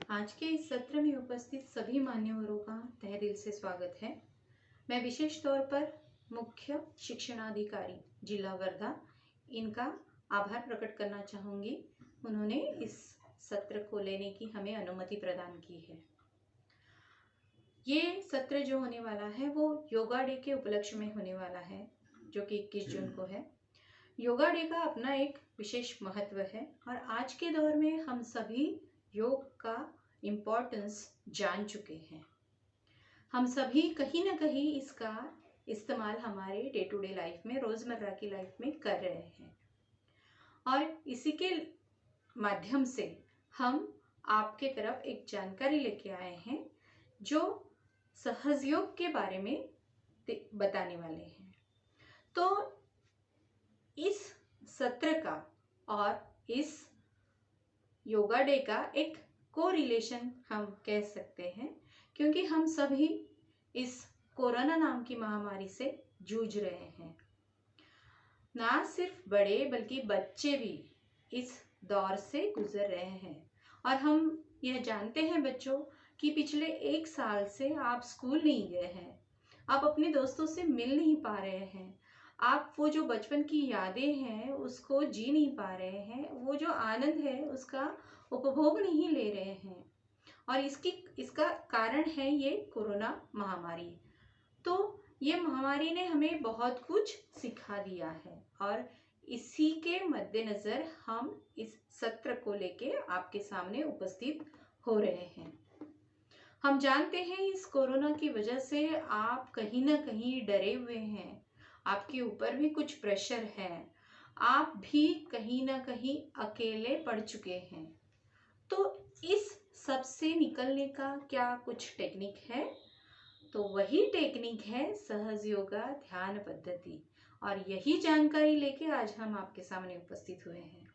आज के इस सत्र में उपस्थित सभी मान्यवरों का तहे दिल से स्वागत है। मैं विशेष तौर पर मुख्य शिक्षणाधिकारी जिला वर्धा इनका आभार प्रकट करना चाहूँगी। उन्होंने इस सत्र को लेने की हमें अनुमति प्रदान की है। ये सत्र जो होने वाला है वो योगा डे के उपलक्ष्य में होने वाला है, जो कि 21 जून को है। योगा डे का अपना एक विशेष महत्व है और आज के दौर में हम सभी योग का इम्पोर्टेंस जान चुके हैं। हम सभी कहीं ना कहीं इसका इस्तेमाल हमारे डे टू डे लाइफ में, रोज़मर्रा की लाइफ में कर रहे हैं और इसी के माध्यम से हम आपके तरफ एक जानकारी लेके आए हैं जो सहज योग के बारे में बताने वाले हैं। तो इस सत्र का और इस योगा डे का एक कोरिलेशन हम कह सकते हैं, क्योंकि हम सभी इस कोरोना नाम की महामारी से जूझ रहे हैं। ना सिर्फ बड़े बल्कि बच्चे भी इस दौर से गुजर रहे हैं और हम यह जानते हैं बच्चों कि पिछले 1 साल से आप स्कूल नहीं गए हैं, आप अपने दोस्तों से मिल नहीं पा रहे हैं, आप वो जो बचपन की यादें हैं उसको जी नहीं पा रहे हैं, वो जो आनंद है उसका उपभोग नहीं ले रहे हैं और इसका कारण है ये कोरोना महामारी। तो ये महामारी ने हमें बहुत कुछ सिखा दिया है और इसी के मद्देनज़र हम इस सत्र को लेके आपके सामने उपस्थित हो रहे हैं। हम जानते हैं इस कोरोना की वजह से आप कहीं ना कहीं डरे हुए हैं, आपके ऊपर भी कुछ प्रेशर है, आप भी कहीं ना कहीं अकेले पड़ चुके हैं। तो इस सब से निकलने का क्या कुछ टेक्निक है? तो वही टेक्निक है सहज योगा ध्यान पद्धति और यही जानकारी लेके आज हम आपके सामने उपस्थित हुए हैं।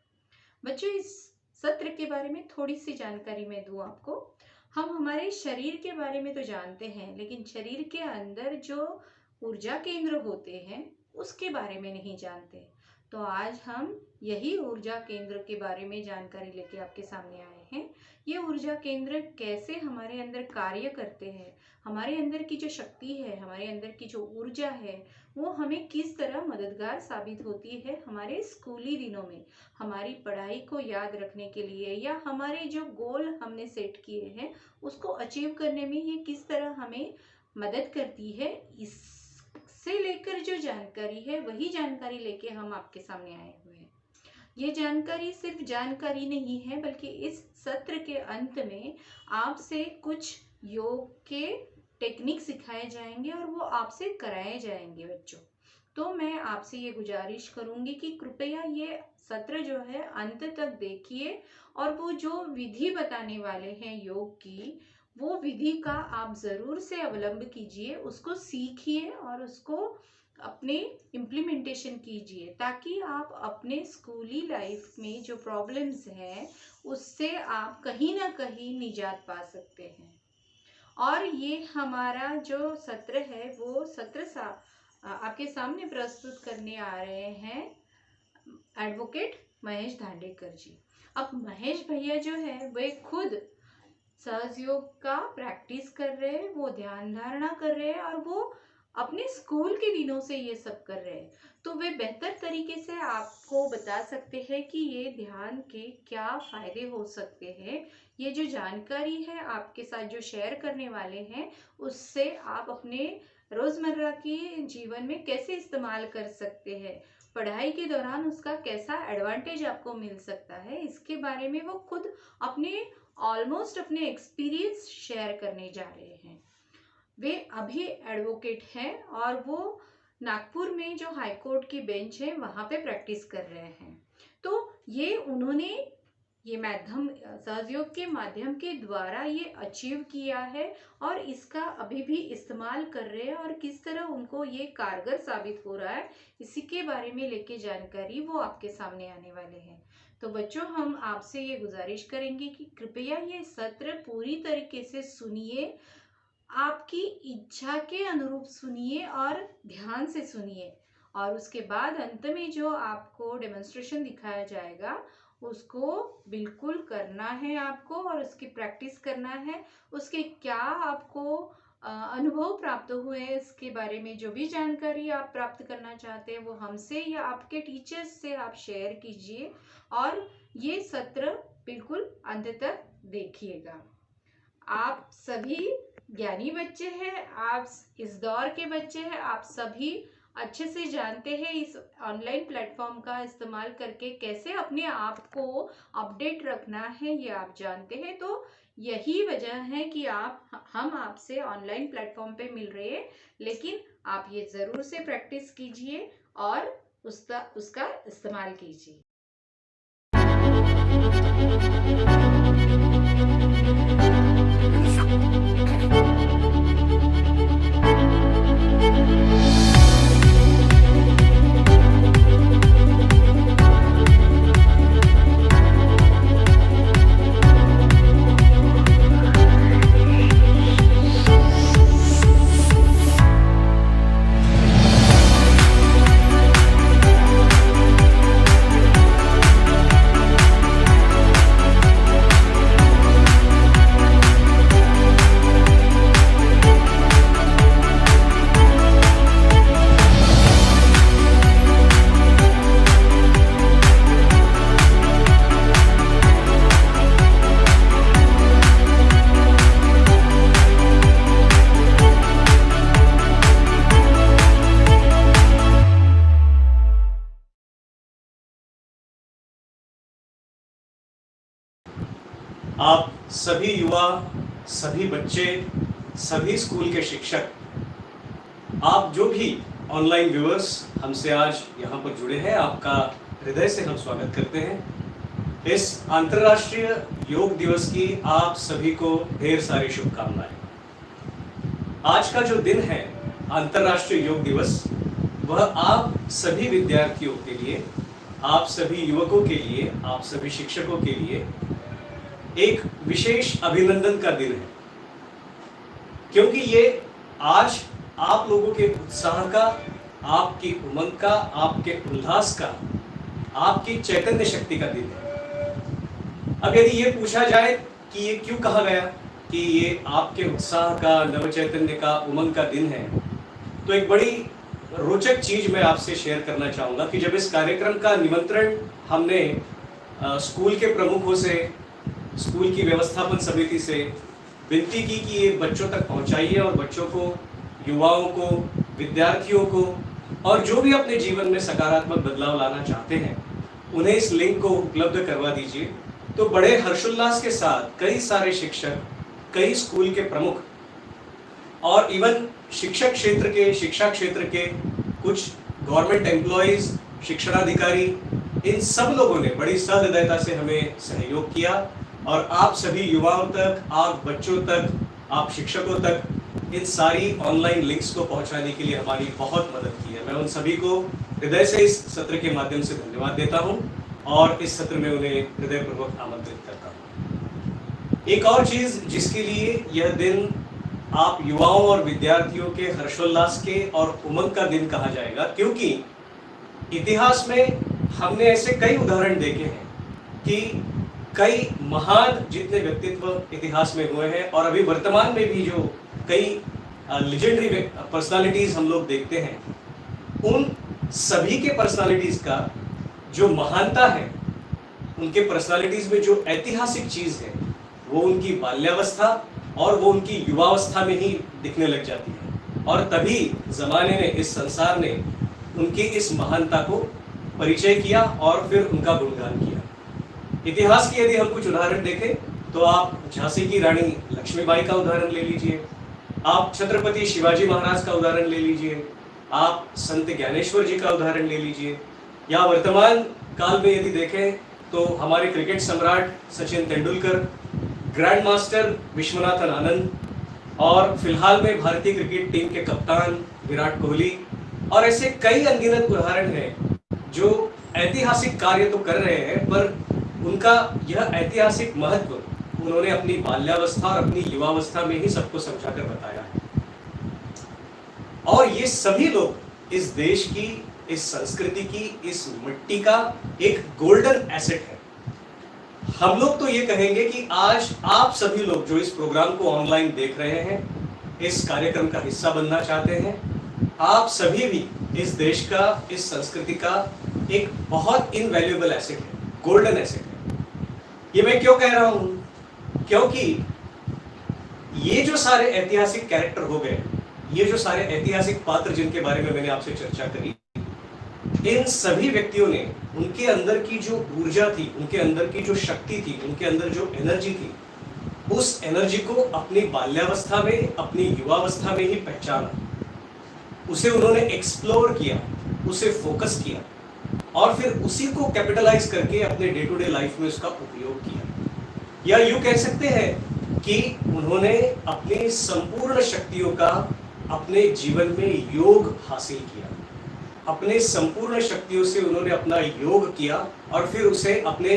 बच्चों, इस सत्र के बारे में थोड़ी सी जानकारी मैं दूं आपको। हम हमारे शरीर के बारे में तो जानते हैं, लेकिन शरीर के अंदर जो ऊर्जा केंद्र होते हैं उसके बारे में नहीं जानते। तो आज हम यही ऊर्जा केंद्र के बारे में जानकारी लेके आपके सामने आए हैं। ये ऊर्जा केंद्र कैसे हमारे अंदर कार्य करते हैं, हमारे अंदर की जो शक्ति है, हमारे अंदर की जो ऊर्जा है, वो हमें किस तरह मददगार साबित होती है हमारे स्कूली दिनों में, हमारी पढ़ाई को याद रखने के लिए या हमारे जो गोल हमने सेट किए हैं उसको अचीव करने में ये किस तरह हमें मदद करती है। इससे लेकर जो जानकारी है वही जानकारी लेके हम आपके सामने आए हुए हैं। ये जानकारी सिर्फ जानकारी नहीं है, बल्कि इस सत्र के अंत में आपसे कुछ योग के टेक्निक सिखाए जाएंगे और वो आपसे कराए जाएंगे बच्चों। तो मैं आपसे ये गुजारिश करूंगी कि कृपया ये सत्र जो है अंत तक देखिए और वो जो विधि बताने वाले हैं योग की, वो विधि का आप ज़रूर से अवलंब कीजिए, उसको सीखिए और उसको अपने इम्प्लीमेंटेशन कीजिए, ताकि आप अपने स्कूली लाइफ में जो प्रॉब्लम्स हैं उससे आप कहीं ना कहीं निजात पा सकते हैं। और ये हमारा जो सत्र है वो आपके सामने प्रस्तुत करने आ रहे हैं एडवोकेट महेश धांडेकर जी। अब महेश भैया जो है वे खुद सहज योग का प्रैक्टिस कर रहे हैं, वो ध्यान धारणा कर रहे हैं और वो अपने स्कूल के दिनों से ये सब कर रहे हैं। तो वे बेहतर तरीके से आपको बता सकते हैं कि ये ध्यान के क्या फायदे हो सकते हैं। ये जो जानकारी है आपके साथ जो शेयर करने वाले हैं, उससे आप अपने रोज़मर्रा के जीवन में कैसे इस्तेमाल कर सकते हैं, पढ़ाई के दौरान उसका कैसा एडवांटेज आपको मिल सकता है, इसके बारे में वो खुद अपने एक्सपीरियंस शेयर करने जा रहे हैं। वे अभी एडवोकेट हैं और वो नागपुर में जो हाई कोर्ट की बेंच है वहाँ पे प्रैक्टिस कर रहे हैं। तो ये उन्होंने ये माध्यम सहयोग के माध्यम के द्वारा ये अचीव किया है और इसका अभी भी इस्तेमाल कर रहे हैं और किस तरह उनको ये कारगर साबित हो रहा है, इसी के बारे में लेके जानकारी वो आपके सामने आने वाले हैं। तो बच्चों, हम आपसे ये गुजारिश करेंगे कि कृपया ये सत्र पूरी तरीके से सुनिए, आपकी इच्छा के अनुरूप सुनिए और ध्यान से सुनिए और उसके बाद अंत में जो आपको डेमोन्स्ट्रेशन दिखाया जाएगा उसको बिल्कुल करना है आपको और उसकी प्रैक्टिस करना है। उसके क्या आपको अनुभव प्राप्त हुए, इसके बारे में जो भी जानकारी आप प्राप्त करना चाहते हैं वो हमसे या आपके टीचर्स से आप शेयर कीजिए और ये सत्र बिल्कुल अंत तक देखिएगा। आप सभी ज्ञानी बच्चे हैं, आप इस दौर के बच्चे हैं, आप सभी अच्छे से जानते हैं इस ऑनलाइन प्लेटफॉर्म का इस्तेमाल करके कैसे अपने आप को अपडेट रखना है, ये आप जानते हैं। तो यही वजह है कि हम आपसे ऑनलाइन प्लेटफॉर्म पे मिल रहे हैं, लेकिन आप ये ज़रूर से प्रैक्टिस कीजिए और उसका इस्तेमाल कीजिए। आप सभी युवा, सभी बच्चे, सभी स्कूल के शिक्षक, आप जो भी ऑनलाइन व्यूअर्स हमसे आज यहाँ पर जुड़े हैं, आपका हृदय से हम स्वागत करते हैं। इस अंतर्राष्ट्रीय योग दिवस की आप सभी को ढेर सारी शुभकामनाएं। आज का जो दिन है अंतर्राष्ट्रीय योग दिवस, वह आप सभी विद्यार्थियों के लिए, आप सभी युवकों के लिए, आप सभी शिक्षकों के लिए एक विशेष अभिनंदन का दिन है, क्योंकि ये आज आप लोगों के उत्साह का, आपकी उमंग का, आपके उल्लास का, आपकी चैतन्य शक्ति का दिन है। अब यदि ये पूछा जाए कि ये क्यों कहा गया कि ये आपके उत्साह का, नव चैतन्य का, उमंग का दिन है, तो एक बड़ी रोचक चीज मैं आपसे शेयर करना चाहूंगा कि जब इस कार्यक्रम का निमंत्रण हमने स्कूल के प्रमुखों से, स्कूल की व्यवस्थापन समिति से विनती की कि ये बच्चों तक पहुंचाइए और बच्चों को, युवाओं को, विद्यार्थियों को और जो भी अपने जीवन में सकारात्मक बदलाव लाना चाहते हैं, उन्हें इस लिंक को उपलब्ध करवा दीजिए। तो बड़े हर्षोल्लास के साथ कई सारे शिक्षक, कई स्कूल के प्रमुख और इवन शिक्षक क्षेत्र के, शिक्षा क्षेत्र के कुछ गवर्नमेंट एम्प्लॉइज, शिक्षणाधिकारी, इन सब लोगों ने बड़ी सहृदयता से हमें सहयोग किया और आप सभी युवाओं तक, आप बच्चों तक, आप शिक्षकों तक इन सारी ऑनलाइन लिंक्स को पहुंचाने के लिए हमारी बहुत मदद की है। मैं उन सभी को हृदय से इस सत्र के माध्यम से धन्यवाद देता हूं और इस सत्र में उन्हें हृदयपूर्वक आमंत्रित करता हूं। एक और चीज जिसके लिए यह दिन आप युवाओं और विद्यार्थियों के हर्षोल्लास के और उमंग का दिन कहा जाएगा, क्योंकि इतिहास में हमने ऐसे कई उदाहरण देखे हैं कि कई महान जितने व्यक्तित्व इतिहास में हुए हैं और अभी वर्तमान में भी जो कई लेजेंडरी पर्सनालिटीज हम लोग देखते हैं, उन सभी के पर्सनालिटीज का जो महानता है, उनके पर्सनालिटीज में जो ऐतिहासिक चीज है, वो उनकी बाल्यावस्था और वो उनकी युवावस्था में ही दिखने लग जाती है और तभी जमाने ने, इस संसार ने उनकी इस महानता को परिचय किया और फिर उनका गुणगान किया। इतिहास की यदि हम कुछ उदाहरण देखें तो आप झांसी की रानी लक्ष्मीबाई का उदाहरण ले लीजिए, आप छत्रपति शिवाजी महाराज का उदाहरण ले लीजिए, आप संत ज्ञानेश्वर जी का उदाहरण ले लीजिए, या वर्तमान काल में यदि देखें तो हमारे क्रिकेट सम्राट सचिन तेंदुलकर, ग्रैंड मास्टर विश्वनाथन आनंद और फिलहाल में भारतीय क्रिकेट टीम के कप्तान विराट कोहली, और ऐसे कई अनगिनत उदाहरण हैं जो ऐतिहासिक कार्य तो कर रहे हैं, पर उनका यह ऐतिहासिक महत्व उन्होंने अपनी बाल्यावस्था और अपनी युवावस्था में ही सबको समझाकर बताया है। और ये सभी लोग इस देश की, इस संस्कृति की, इस मिट्टी का एक गोल्डन एसेट है। हम लोग तो ये कहेंगे कि आज आप सभी लोग जो इस प्रोग्राम को ऑनलाइन देख रहे हैं, इस कार्यक्रम का हिस्सा बनना चाहते हैं, आप सभी भी इस देश का, इस संस्कृति का एक बहुत इनवैल्यूएबल एसेट है, गोल्डन एसेट है। ये मैं क्यों कह रहा हूं? क्योंकि ये जो सारे ऐतिहासिक कैरेक्टर हो गए, ये जो सारे ऐतिहासिक पात्र जिनके बारे में मैंने आपसे चर्चा करी, इन सभी व्यक्तियों ने उनके अंदर की जो ऊर्जा थी, उनके अंदर की जो शक्ति थी, उनके अंदर जो एनर्जी थी, उस एनर्जी को अपनी बाल्यावस्था में, अपनी युवावस्था में ही पहचाना, उसे उन्होंने एक्सप्लोर किया, उसे फोकस किया और फिर उसी को कैपिटलाइज करके अपने डे टू डे लाइफ में उसका उपयोग किया। या यूं कह सकते हैं कि उन्होंने अपनी संपूर्ण शक्तियों का अपने जीवन में योग हासिल किया, अपने संपूर्ण शक्तियों से उन्होंने अपना योग किया और फिर उसे अपने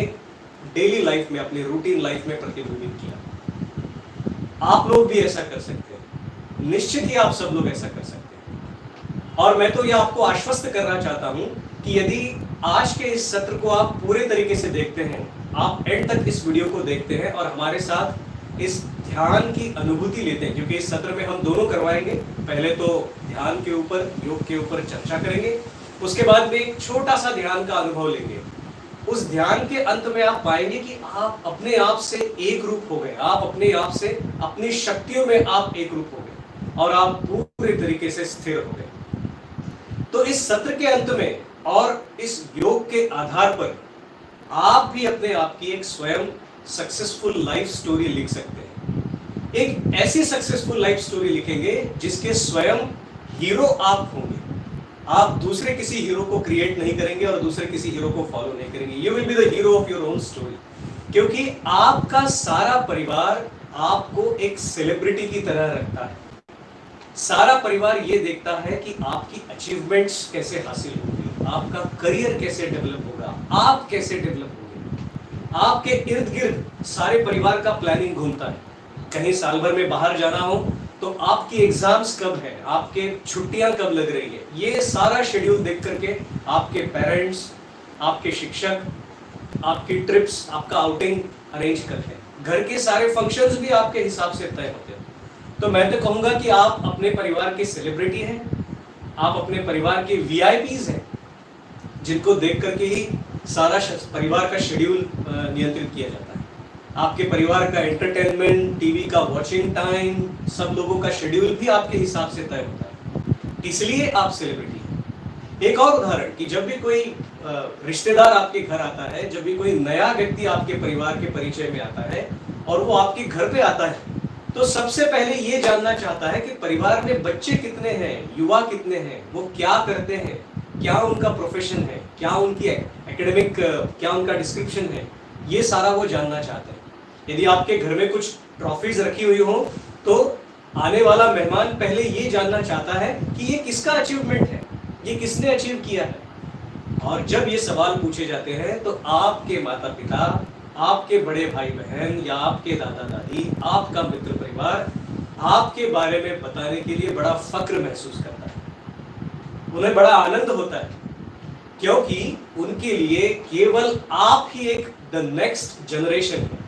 डेली लाइफ में, अपने रूटीन लाइफ में प्रतिबिंबित किया। आप लोग भी ऐसा कर सकते हैं, निश्चित ही आप सब लोग ऐसा कर सकते हैं। और मैं तो यह आपको आश्वस्त करना चाहता हूं कि यदि आज के इस सत्र को आप पूरे तरीके से देखते हैं, आप एंड तक इस वीडियो को देखते हैं और हमारे साथ इस ध्यान की अनुभूति लेते हैं, क्योंकि इस सत्र में हम दोनों करवाएंगे। पहले तो ध्यान के ऊपर, योग के ऊपर चर्चा करेंगे, उसके बाद में एक छोटा सा ध्यान का अनुभव लेंगे। उस ध्यान के अंत में आप पाएंगे कि आप अपने आप से एक रूप हो गए, आप अपने आप से, अपनी शक्तियों में आप एक रूप हो गए और आप पूरे तरीके से स्थिर हो गए। तो इस सत्र के अंत में और इस योग के आधार पर आप भी अपने आप की एक स्वयं सक्सेसफुल लाइफ स्टोरी लिख सकते हैं। एक ऐसी सक्सेसफुल लाइफ स्टोरी लिखेंगे जिसके स्वयं हीरो आप होंगे। आप दूसरे किसी हीरो को क्रिएट नहीं करेंगे और दूसरे किसी हीरो को फॉलो नहीं करेंगे। You will be the hero of your own story, क्योंकि आपका सारा परिवार आपको एक सेलिब्रिटी की तरह रखता है। सारा परिवार ये देखता है कि आपकी अचीवमेंट्स कैसे हासिल होंगी, आपका करियर कैसे डेवलप होगा, आप कैसे डेवलप होंगे। आपके इर्द गिर्द सारे परिवार का प्लानिंग घूमता है। कहीं साल भर में बाहर जाना हो तो आपकी एग्जाम्स कब है, आपके छुट्टियां कब लग रही है, ये सारा शेड्यूल देख करके आपके पेरेंट्स, आपके शिक्षक, आपकी ट्रिप्स, आपका आउटिंग अरेंज करते हैं। घर के सारे फंक्शंस भी आपके हिसाब से तय होते हैं। तो मैं तो कहूंगा कि आप अपने परिवार के सेलिब्रिटी हैं, आप अपने परिवार के वीआईपीज हैं, जिनको देख करके ही सारा परिवार का शेड्यूल नियंत्रित किया जाता है। आपके परिवार का एंटरटेनमेंट, टीवी का वॉचिंग टाइम, सब लोगों का शेड्यूल भी आपके हिसाब से तय होता है, इसलिए आप सेलिब्रिटी हैं। एक और उदाहरण कि जब भी कोई रिश्तेदार आपके घर आता है, जब भी कोई नया व्यक्ति आपके परिवार के परिचय में आता है और वो आपके घर पे आता है, तो सबसे पहले ये जानना चाहता है कि परिवार में बच्चे कितने हैं, युवा कितने हैं, वो क्या करते हैं, क्या उनका प्रोफेशन है, क्या उनकी एकेडमिक, क्या उनका डिस्क्रिप्शन है, ये सारा वो जानना चाहते हैं। यदि आपके घर में कुछ ट्रॉफीज रखी हुई हो तो आने वाला मेहमान पहले ये जानना चाहता है कि ये किसका अचीवमेंट है, ये किसने अचीव किया है। और जब ये सवाल पूछे जाते हैं तो आपके माता पिता, आपके बड़े भाई बहन या आपके दादा दादी, आपका मित्र परिवार आपके बारे में बताने के लिए बड़ा फक्र महसूस करता है। उन्हें बड़ा आनंद होता है, क्योंकि उनके लिए केवल आप ही एक द नेक्स्ट जनरेशन है।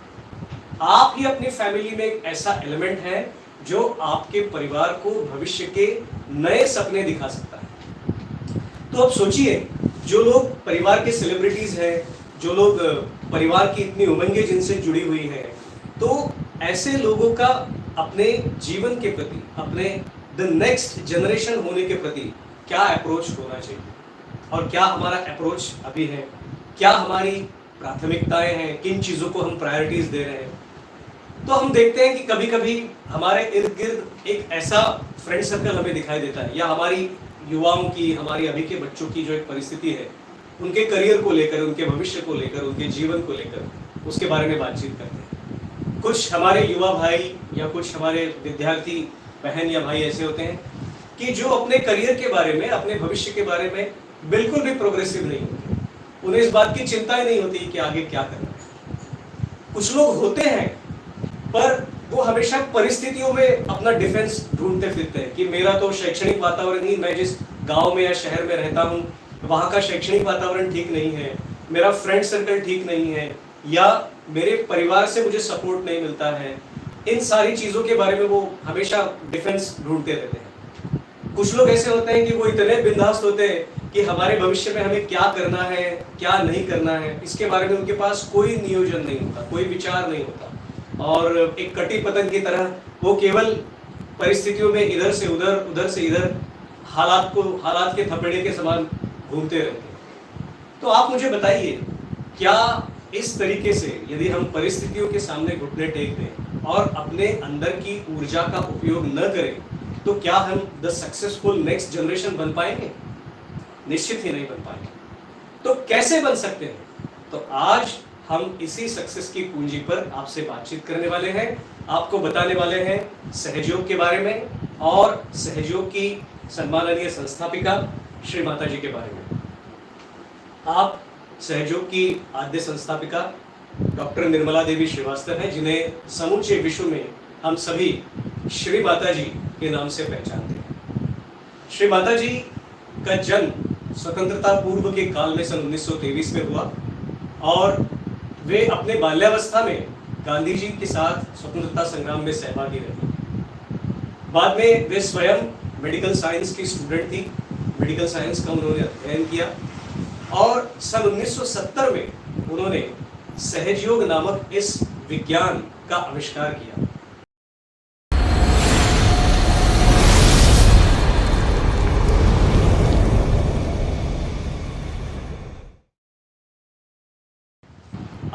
आप ही अपनी फैमिली में एक ऐसा एलिमेंट है जो आपके परिवार को भविष्य के नए सपने दिखा सकता है। तो अब सोचिए, जो लोग परिवार के सेलिब्रिटीज हैं, जो लोग परिवार की इतनी उमंगें जिनसे जुड़ी हुई है, तो ऐसे लोगों का अपने जीवन के प्रति, अपने द नेक्स्ट जनरेशन होने के प्रति क्या अप्रोच होना चाहिए और क्या हमारा अप्रोच अभी है, क्या हमारी प्राथमिकताएं हैं, किन चीज़ों को हम प्रायोरिटीज दे रहे हैं। तो हम देखते हैं कि कभी कभी हमारे इर्द गिर्द एक ऐसा फ्रेंड सर्कल हमें दिखाई देता है, या हमारी युवाओं की, हमारी अभी के बच्चों की जो एक परिस्थिति है, उनके करियर को लेकर, उनके भविष्य को लेकर, उनके जीवन को लेकर, उसके बारे में बातचीत करते हैं। कुछ हमारे युवा भाई या कुछ हमारे विद्यार्थी बहन या भाई ऐसे होते हैं कि जो अपने करियर के बारे में, अपने भविष्य के बारे में बिल्कुल भी प्रोग्रेसिव नहीं होते। उन्हें इस बात की चिंता ही नहीं होती कि आगे क्या करना है। कुछ लोग होते हैं पर वो हमेशा परिस्थितियों में अपना डिफेंस ढूंढते फिरते हैं कि मेरा तो शैक्षणिक वातावरण ही, मैं जिस गांव में या शहर में रहता हूँ वहाँ का शैक्षणिक वातावरण ठीक नहीं है, मेरा फ्रेंड सर्कल ठीक नहीं है, या मेरे परिवार से मुझे सपोर्ट नहीं मिलता है, इन सारी चीज़ों के बारे में वो हमेशा डिफेंस ढूंढते रहते हैं। कुछ लोग ऐसे होते हैं कि वो इतने बिंदास होते हैं कि हमारे भविष्य में हमें क्या करना है, क्या नहीं करना है, इसके बारे में उनके पास कोई नियोजन नहीं होता, कोई विचार नहीं होता, और एक कटी पतंग की तरह वो केवल परिस्थितियों में इधर से उधर, उधर से इधर, हालात के थपेड़े के समान घूमते रहते हैं। तो आप मुझे बताइए, क्या इस तरीके से यदि हम परिस्थितियों के सामने घुटने टेक दें और अपने अंदर की ऊर्जा का उपयोग न करें, तो क्या हम द सक्सेसफुल नेक्स्ट जनरेशन बन पाएंगे? निश्चित ही नहीं बन पाएंगे। तो कैसे बन सकते हैं? तो आज हम इसी सक्सेस की पूंजी पर आपसे बातचीत करने वाले हैं, आपको बताने वाले हैं सहयोग के बारे में और सहयोग की सम्माननीय संस्थापिका श्री माता जी के बारे में। आप सहयोग की आद्य संस्थापिका डॉक्टर निर्मला देवी श्रीवास्तव हैं, जिन्हें समूचे विश्व में हम सभी श्री माता जी के नाम से पहचानते हैं। श्री माता जी का जन्म स्वतंत्रता पूर्व के काल में सन 1923 में हुआ और वे अपने बाल्यावस्था में गांधी जी के साथ स्वतंत्रता संग्राम में सहभागी रही। बाद में वे स्वयं मेडिकल साइंस की स्टूडेंट थी, मेडिकल साइंस का उन्होंने अध्ययन किया और सन 1970 में उन्होंने सहयोग नामक इस विज्ञान का आविष्कार किया।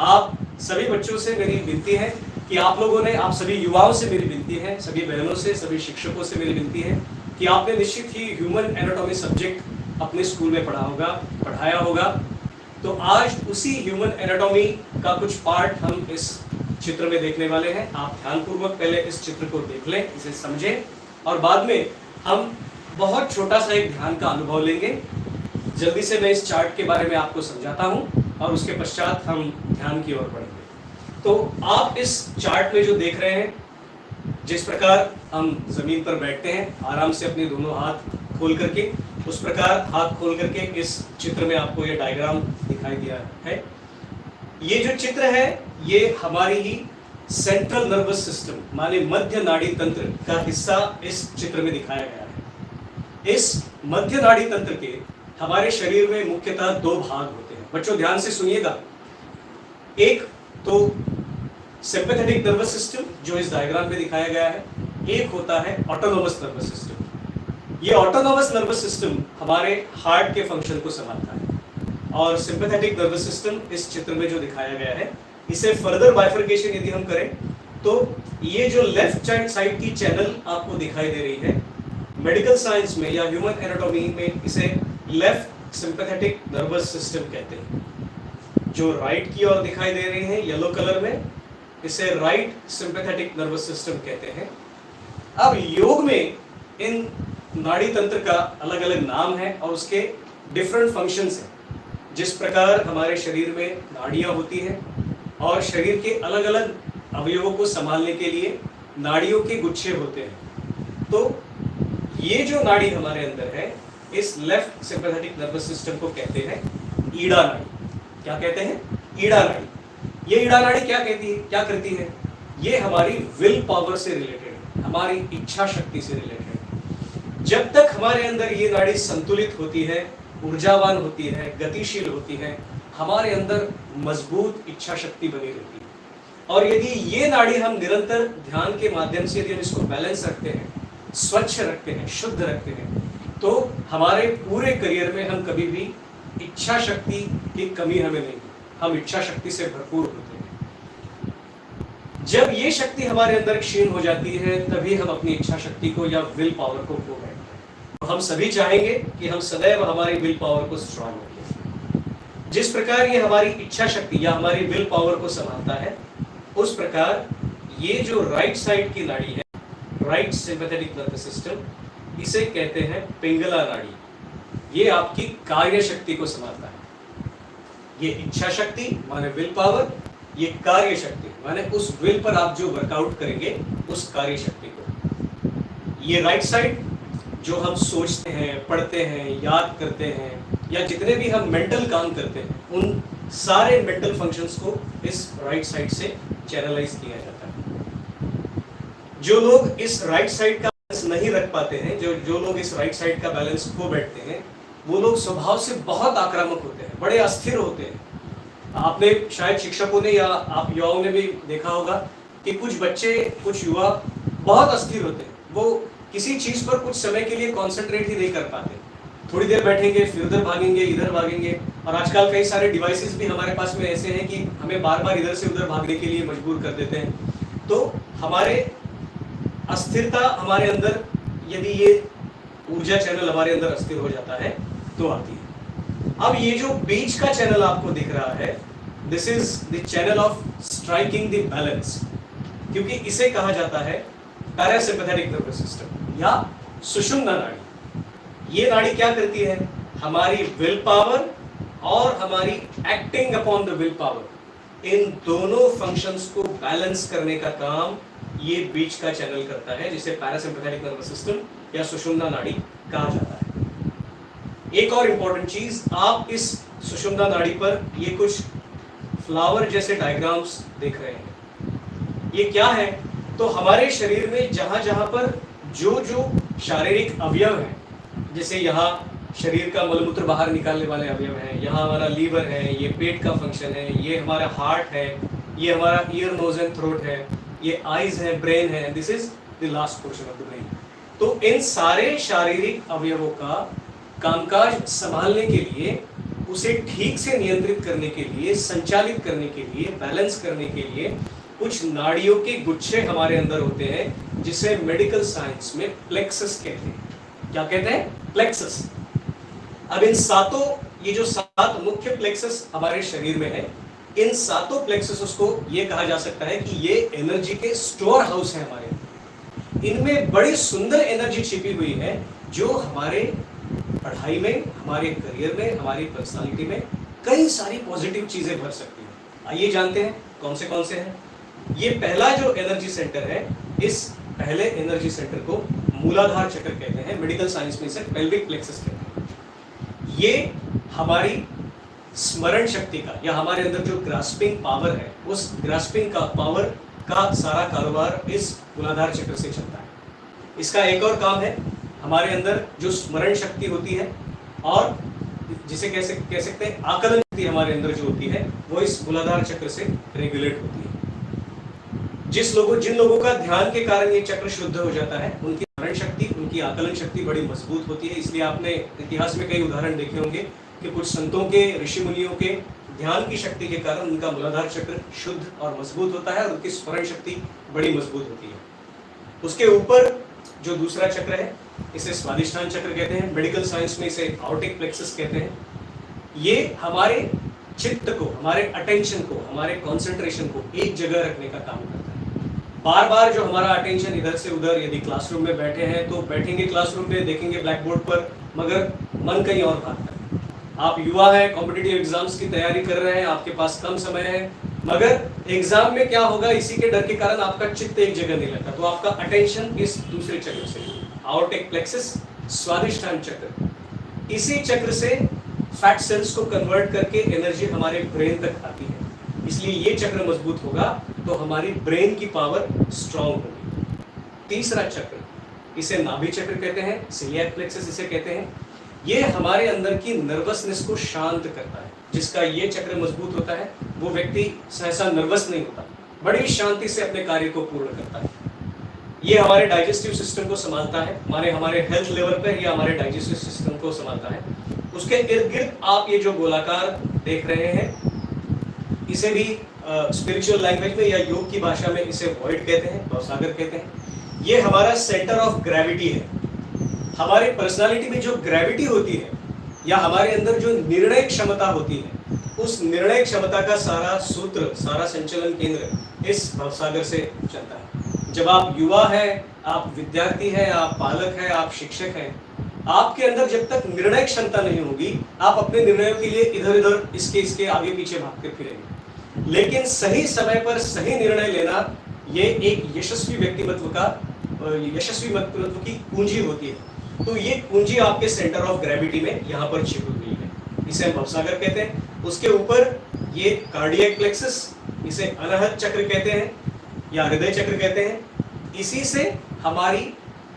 आप सभी बच्चों से मेरी विनती है कि आप सभी युवाओं से मेरी विनती है, सभी बहनों से, सभी शिक्षकों से मेरी विनती है कि आपने निश्चित ही ह्यूमन एनाटॉमी सब्जेक्ट अपने स्कूल में पढ़ाया होगा। तो आज उसी ह्यूमन एनाटॉमी का कुछ पार्ट हम इस चित्र में देखने वाले हैं। आप ध्यानपूर्वक पहले इस चित्र को देख लें, इसे समझें और बाद में हम बहुत छोटा सा एक ध्यान का अनुभव लेंगे। जल्दी से मैं इस चार्ट के बारे में आपको समझाता हूं और उसके पश्चात हम ध्यान की ओर बढ़ेंगे। तो आप इस चार्ट में जो देख रहे हैं, जिस प्रकार हम जमीन पर बैठते हैं आराम से अपने दोनों हाथ खोल करके, उस प्रकार हाथ खोल करके इस चित्र में आपको ये डायग्राम दिखाई दिया है। ये जो चित्र है ये हमारी ही सेंट्रल नर्वस सिस्टम माने मध्य नाड़ी तंत्र का हिस्सा इस चित्र में दिखाया गया है। इस मध्य नाड़ी तंत्र के हमारे शरीर में मुख्यतः दो भाग होते हैं। बच्चों ध्यान से सुनिएगा। एक तो सिंपैथेटिक नर्वस सिस्टम जो इस डायग्राम में दिखाया गया है, एक होता है ऑटोनोमस नर्वस सिस्टम। ये ऑटोनोमस नर्वस सिस्टम हमारे हार्ट के फंक्शन को संभालता है और सिंपैथेटिक नर्वस सिस्टम इस चित्र में जो दिखाया गया है, इसे फर्दर बाइफरकेशन यदि हम करें तो ये जो लेफ्ट साइड की चैनल आपको दिखाई दे रही है, मेडिकल साइंस में या ह्यूमन एनाटॉमी में इसे लेफ्ट सिंपैथेटिक नर्वस सिस्टम कहते हैं। जो राइट की ओर दिखाई दे रही है येलो कलर में, इसे राइट सिंपैथेटिक नर्वस सिस्टम कहते हैं। अब योग में इन नाड़ी तंत्र का अलग अलग नाम है और उसके डिफरेंट फंक्शंस हैं। जिस प्रकार हमारे शरीर में नाड़ियां होती हैं और शरीर के अलग अलग अवयवों को संभालने के लिए नाड़ियों के गुच्छे होते हैं, तो ये जो नाड़ी हमारे अंदर है, इस लेफ्ट सिंपैथेटिक नर्वस सिस्टम को कहते हैं ईड़ा नाड़ी। क्या कहते हैं? ईड़ा नाड़ी। ये ईड़ा नाड़ी क्या करती है? ये हमारी विल पावर से रिलेटेड है, हमारी इच्छा शक्ति से रिलेटेड है। जब तक हमारे अंदर ये नाड़ी संतुलित होती है, ऊर्जावान होती है, गतिशील होती है, हमारे अंदर मजबूत इच्छा शक्ति बनी रहती है। और यदि ये नाड़ी हम निरंतर ध्यान के माध्यम से यदि हम इसको बैलेंस रखते हैं, स्वच्छ रखते हैं, शुद्ध रखते हैं, तो हमारे पूरे करियर में हम कभी भी इच्छा शक्ति की कमी हमें नहीं, हम इच्छा शक्ति से भरपूर होते हैं। जब ये शक्ति हमारे अंदर क्षीण हो जाती है, तभी हम अपनी इच्छा शक्ति को या विल पावर को खो बैठते हैं। तो हम सभी चाहेंगे कि हम सदैव हमारी विल पावर को स्ट्रांग रखें। जिस प्रकार ये हमारी इच्छा शक्ति या हमारी विल पावर को संभालता है, उस प्रकार ये जो राइट साइड की नाड़ी है, राइट सिंपैथेटिक नर्वस सिस्टम, इसे कहते हैं पिंगला नाड़ी। ये आपकी कार्य शक्ति को संभालता है। ये इच्छा शक्ति माने विल पावर, ये कार्य शक्ति माने उस विल पर आप जो वर्कआउट करेंगे उस कार्य शक्ति को। ये राइट साइड जो हम सोचते हैं, पढ़ते हैं, याद करते हैं, या जितने भी हम मेंटल काम करते हैं, उन सारे मेंटल फंक्शंस को इस राइट साइड से चैनलाइज किया जाता है। जो लोग इस राइट साइड का बैलेंस नहीं रख पाते हैं, जो लोग इस राइट साइड का बैलेंस खो बैठते हैं, वो लोग स्वभाव से बहुत आक्रामक होते हैं, बड़े अस्थिर होते हैं। आपने शायद शिक्षकों ने या आप युवाओं ने भी देखा होगा कि कुछ बच्चे, कुछ युवा बहुत अस्थिर होते हैं। वो किसी चीज पर कुछ समय के लिए कॉन्सेंट्रेट ही नहीं कर पाते। थोड़ी देर बैठेंगे, फिर उधर भागेंगे, इधर भागेंगे। और आजकल कई सारे डिवाइसेस भी हमारे पास में ऐसे हैं कि हमें बार बार इधर से उधर भागने के लिए मजबूर कर देते हैं। तो हमारे अस्थिरता हमारे अंदर, यदि ये ऊर्जा चैनल हमारे अंदर अस्थिर हो जाता है तो आती है। अब ये जो बीच का चैनल आपको दिख रहा है, this is the channel of striking the balance, क्योंकि इसे कहा जाता है पैरासिम्पैथेटिक नर्वस सिस्टम या सुषुम्ना नाड़ी। ये नाड़ी क्या करती है? हमारी विल पावर और हमारी acting upon the willpower, इन दोनों फंक्शंस को बैलेंस करने का काम ये बीच का चैनल करता है, जिसे पैरासिम्पैथेटिक नर्वस सिस्टम या सुषुम्ना नाड़ी कहा जाता है। एक और इंपॉर्टेंट चीज, आप इस सुषुम्ना नाड़ी पर ये कुछ फ्लावर जैसे डायग्राम्स देख रहे हैं। ये क्या है? तो हमारे शरीर में जहां जहां पर जो जो शारीरिक अवयव है, जैसे यहाँ शरीर का मलमूत्र बाहर निकालने वाले अवयव हैं, यहाँ हमारा लीवर है, ये पेट का फंक्शन है, ये हमारा हार्ट है, ये हमारा ईयर नोज एंड थ्रोट है, ये आईज है, ब्रेन है, this is the last portion of the brain. तो इन सारे शारीरिक अवयवों का कामकाज संभालने के लिए, उसे ठीक से नियंत्रित करने के लिए, संचालित करने के लिए, बैलेंस करने के लिए कुछ नाड़ियों के गुच्छे हमारे अंदर होते हैं, जिसे मेडिकल साइंस में प्लेक्सस कहते हैं। क्या कहते हैं? प्लेक्सस। अब इन सातों, ये जो 7 मुख्य प्लेक्सस हमारे शरीर में है, इन सातों प्लेक्सस को ये कहा जा सकता है कि ये एनर्जी के स्टोर हाउस है हमारे। इनमें बड़ी सुंदर एनर्जी छिपी हुई है, जो हमारे पढ़ाई में, हमारे करियर में, हमारी पर्सनालिटी में कई सारी पॉजिटिव चीजें भर सकती हैं। आइए जानते हैं कौन से हैं। ये पहला जो एनर्जी सेंटर है, इस पहले एनर्जी सेंटर को मूलाधार चक्र कहते हैं। मेडिकल साइंस में इसे पेल्विक प्लेक्सस कहते हैं। ये हमारी स्मरण शक्ति का, या हमारे अंदर जो ग्रास्पिंग पावर है, उस ग्रास्पिंग का पावर का सारा कारोबार इस मूलाधार चक्र से चलता है। इसका एक और काम है, हमारे अंदर जो स्मरण शक्ति होती है और जिसे कह सकते हैं आकलन शक्ति हमारे अंदर जो होती है, वो इस मूलाधार चक्र से रेगुलेट होती है। जिन लोगों का ध्यान के कारण ये चक्र शुद्ध हो जाता है, उनकी स्मरण शक्ति, उनकी आकलन शक्ति बड़ी मजबूत होती है। इसलिए आपने इतिहास में कई उदाहरण देखे होंगे कि कुछ संतों के, ऋषि मुनियों के ध्यान की शक्ति के कारण उनका मूलाधार चक्र शुद्ध और मजबूत होता है और उनकी स्मरण शक्ति बड़ी मजबूत होती है। उसके ऊपर जो दूसरा चक्र है, इसे स्वादिष्ठान चक्र कहते हैं। मेडिकल साइंस में इसे आउटिक प्लेक्सस कहते हैं। ये हमारे चित्त को, हमारे अटेंशन को, हमारे कंसंट्रेशन को एक जगह रखने का काम करता है। बार बार जो हमारा अटेंशन इधर से उधर, यदि क्लासरूम में बैठे हैं तो बैठेंगे क्लासरूम में, देखेंगे ब्लैक बोर्ड पर, मगर मन कहीं और भागता है। आप युवा हैं, कॉम्पिटिटिव एग्जाम्स की तैयारी कर रहे हैं, आपके पास कम समय है, मगर एग्जाम में क्या होगा, इसी के डर के कारण आपका चित्त एक जगह नहीं लगता, तो आपका अटेंशन इस दूसरे चक्र से, आउटिक प्लेक्सस, स्वादिष्ठान चक्र, इसी चक्र से फैट सेल्स को कन्वर्ट करके एनर्जी हमारे ब्रेन तक आती है। इसलिए ये चक्र मजबूत होगा तो हमारी ब्रेन की पावर स्ट्रांग होगी। तीसरा चक्र, इसे नाभि चक्र कहते हैं, सिलियाक प्लेक्सस इसे कहते हैं। ये हमारे अंदर की नर्वसनेस को शांत करता है। जिसका ये चक्र मजबूत होता है, वो व्यक्ति सहसा नर्वस नहीं होता, बड़ी शांति से अपने कार्य को पूर्ण करता है। ये हमारे डाइजेस्टिव सिस्टम को संभालता है, हमारे हेल्थ लेवल पर ये हमारे डाइजेस्टिव सिस्टम को संभालता है। उसके इर्द गिर्द आप ये जो गोलाकार देख रहे हैं, इसे भी स्पिरिचुअल लैंग्वेज में या योग की भाषा में इसे वॉइड कहते हैं, भवसागर कहते हैं। ये हमारा सेंटर ऑफ ग्रेविटी है। हमारी पर्सनालिटी में जो ग्रेविटी होती है, या हमारे अंदर जो निर्णय क्षमता होती है, उस निर्णय क्षमता का सारा सूत्र, सारा संचलन केंद्र इस भवसागर से चलता है। जब आप युवा हैं, आप विद्यार्थी हैं, आप पालक हैं, आप शिक्षक हैं, आपके अंदर जब तक निर्णय क्षमता नहीं होगी, आप अपने निर्णयों के लिए इधर उधर इसके आगे पीछे भागते फिरेंगे। लेकिन सही समय पर सही निर्णय लेना, ये एक यशस्वी व्यक्तित्व की कुंजी होती है। तो ये कुंजी आपके सेंटर ऑफ ग्रेविटी में यहाँ पर छिपी हुई है, इसे हम भवसागर कहते हैं। उसके ऊपर ये कार्डियक प्लेक्सस, इसे अनाहत चक्र कहते हैं या हृदय चक्र कहते हैं। इसी से हमारी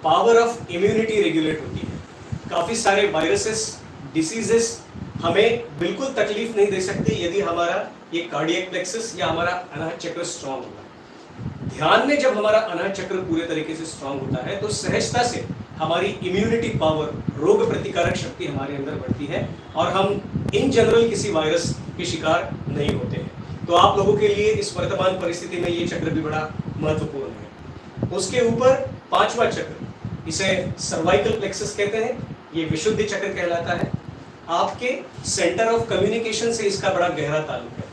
पावर ऑफ इम्यूनिटी रेगुलेट होती है। काफी सारे वायरसेस, डिसीजेस हमें बिल्कुल तकलीफ नहीं दे सकते यदि हमारा ये कार्डियक प्लेक्सस या हमारा अनाहत चक्र स्ट्रांग होगा। ध्यान में जब हमारा अनाहत चक्र पूरे तरीके से स्ट्रांग होता है तो सहजता से हमारी इम्यूनिटी पावर, रोग प्रतिकारक शक्ति हमारे अंदर बढ़ती है और हम इन जनरल किसी वायरस के शिकार नहीं होते हैं। तो आप लोगों के लिए इस वर्तमान परिस्थिति में ये चक्र भी बड़ा महत्वपूर्ण है। उसके ऊपर पांचवा चक्र, इसे सर्वाइकल प्लेक्सस कहते हैं, ये विशुद्धि चक्र कहलाता है। आपके सेंटर ऑफ कम्युनिकेशन से इसका बड़ा गहरा ताल्लुक है।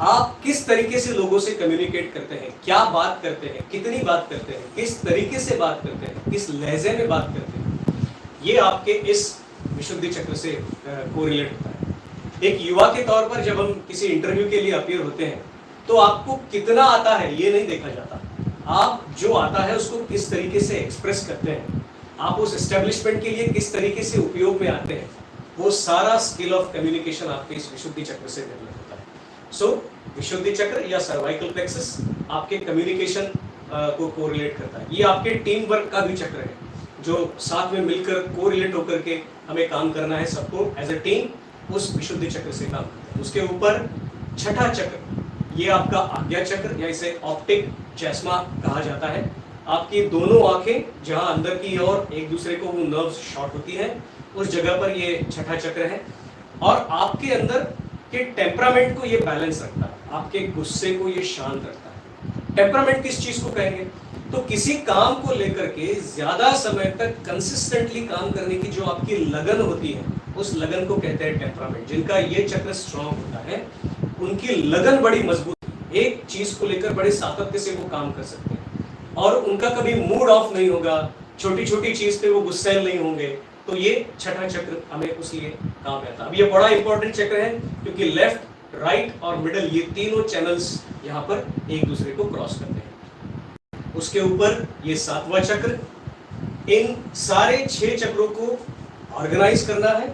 आप किस तरीके से लोगों से कम्युनिकेट करते हैं, क्या बात करते हैं, कितनी बात करते हैं, किस तरीके से बात करते हैं, किस लहजे में बात करते हैं, ये आपके इस विशुद्धि चक्र से कोरिलेट होता है। एक युवा के तौर पर जब हम किसी इंटरव्यू के लिए अपीयर होते हैं तो आपको कितना आता है ये नहीं देखा जाता, आप जो आता है उसको किस तरीके से एक्सप्रेस करते हैं, आप उस एस्टेब्लिशमेंट के लिए किस तरीके से उपयोग में आते हैं, वो सारा स्किल ऑफ कम्युनिकेशन आपके इस विशुद्धि चक्र से डेवलप होता है। सो विशुद्धि चक्र या सर्वाइकल प्लेक्सस आपके कम्युनिकेशन को कोरिलेट करता है। ये आपके टीम वर्क का भी चक्र है, जो साथ में मिलकर कोरिलेट होकर के हमें काम करना है, सबको एज ए टीम उस विशुद्धि चक्र से काम करते हैं। उसके ऊपर छठा चक्र, ये आपका आज्ञा चक्र या इसे ऑप्टिक चश्मा कहा जाता है। आपकी दोनों आंखें जहां अंदर की ओर एक दूसरे को वो नर्व्स शॉर्ट होती है, उस जगह पर ये छठा चक्र है और आपके अंदर के टेम्परामेंट को ये बैलेंस रखता है, आपके गुस्से को ये शांत रखता है। टेम्परामेंट किस चीज को कहेंगे? तो किसी काम को लेकर के ज्यादा समय तक कंसिस्टेंटली काम करने की जो आपकी लगन होती है, उस लगन को कहते हैं टेम्परामेंट। जिनका ये चक्र स्ट्रांग होता है उनकी लगन बड़ी मजबूत, एक चीज को लेकर बड़े सातत्य से वो काम कर सकते हैं और उनका कभी मूड ऑफ नहीं होगा, छोटी छोटी चीज पे वो गुस्सैल नहीं होंगे। तो ये छठा चक्र हमें उसलिए काम आता है। अब ये बड़ा इंपॉर्टेंट चक्र है क्योंकि लेफ्ट, राइट और मिडल, ये तीनों चैनल्स यहाँ पर एक दूसरे को क्रॉस करते हैं। उसके ऊपर ये सातवां चक्र, इन सारे 6 चक्रों को ऑर्गेनाइज करना है,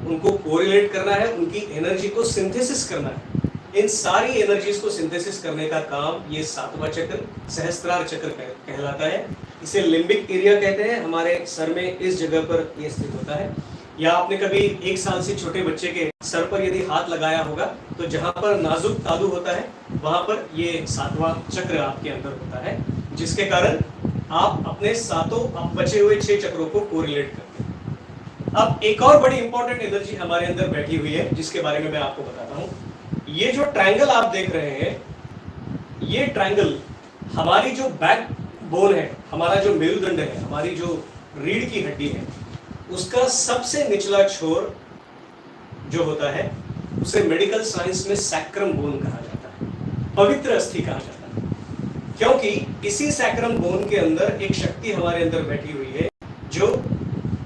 उनको कोरिलेट करना है, उनकी एनर्जी को सिंथेसिस करना है। इन सारी एनर्जीज को सिंथेसिस करने का काम ये सातवां चक्र, सहस्त्रार चक्र कहलाता है। इसे लिम्बिक एरिया कहते हैं, हमारे सर में इस जगह पर ये स्थित होता है। या आपने कभी 1 साल से छोटे बच्चे के सर पर यदि हाथ लगाया होगा तो जहां पर नाजुक तालु होता है वहां पर ये सातवां चक्र आपके अंदर होता है, जिसके कारण आप अपने सातों बचे हुए 6 चक्रों को कोरिलेट करते हैं। अब एक और बड़ी इंपॉर्टेंट एनर्जी हमारे अंदर बैठी हुई है जिसके बारे में मैं आपको बताता हूँ। ये जो ट्रायंगल आप देख रहे हैं, ये ट्रायंगल हमारी जो बैक बोन है, हमारा जो मेरुदंड है, हमारी जो रीढ़ की हड्डी है, उसका सबसे निचला छोर जो होता है उसे मेडिकल साइंस में सैक्रम बोन कहा जाता है, पवित्र अस्थि कहा जाता है, क्योंकि इसी सैक्रम बोन के अंदर एक शक्ति हमारे अंदर बैठी हुई है जो